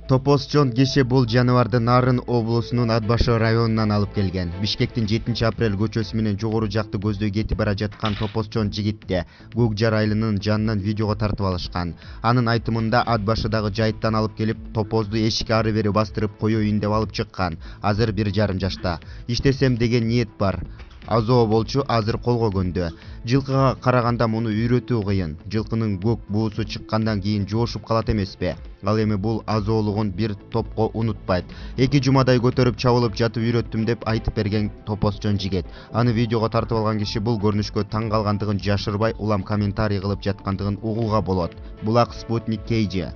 Топозчон киши бул жаныбарды Нарын облусунун Ат башы районунан алып келген. Бишкектин 7-апрель көчөсү менен жогору жакты көздөй кетип бара жаткан топозчон жигитти Гугжар айылынын жанынан видеого тартып алышкан. Анын айтымында Ат башыдагы жайыттан алып келип, топозду эшикке ары бери бастырып коеюн деп алып чыккан. Азыр 1,5 жашта. Иштесем деген ниет бар. Азоо болчу азыр колго көндү. Жылкыга караганда муну үйрөтүү кыйын. Жылкынын көк буусу чыккандан кийин жоошуп калат эмеспи? Ал эми бул азоолугун бир топко унутпайт. 2 жумадай көтөрүп чабылып жатып үйрөттүм деп айтып берген топозчон жигит. Аны видеого тартып алган киши бул көрүнүшкө таң калгандыгын жашырбай, улам комментарий кылып жаткандыгын угууга болот. Булак Спутник KG.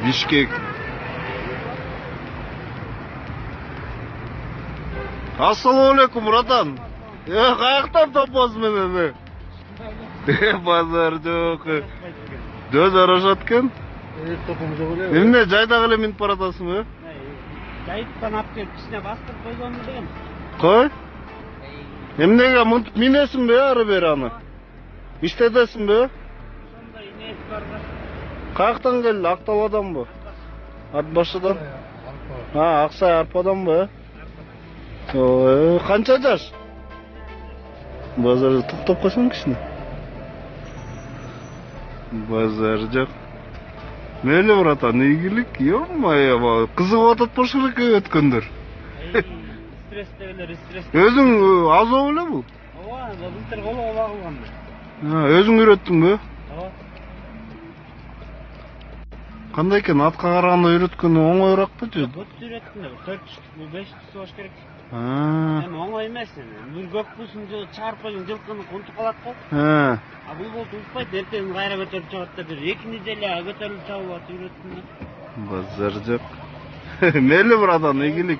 Бишкек. Ассаламу алейкум, братан. Каяктан топоз менен? Базар жок. Дөз арашат экен. Топом жок эле. Эмне жайдак эле минип баратасыңбы? Жайыттан алып келип кичине бастырып койгонмун деген. Кой? Эмнеге минесиңби ары бери аны? Иштетесиңби? Ошондой ниет бар да. Каяктан келди? Актабаданбы? Ат башыдан? Аксай Арпаданбы? Канча жаш? Базар токтоп койсоң кичине. Базар жок. Мейлі братан, ийгилик, ё-моё, кызыгып атат болуш керек өткөндөр. Стресстегилер, стресс. Өзүң азоо эле бул? Ооба, былтыр колго багылган. Өзүң үйрөттүңбү? Ооба. Кандай экен, атка караганда үйрөткөнү оңоюраакпы же? Бут үйрөттүм да, 4 бул 5 болуш керек. Эми Оңой эмес эми. Бир көк бусын чыгарып койгон жылкыны унутуп калат го. Бул болуп унутпайт, эртең кайра көтөрүп чыгат да бир 2 неделя көтөрүлүп чабып атып үйрөттүм да. Базар жок. Мейли братан, ийгилик.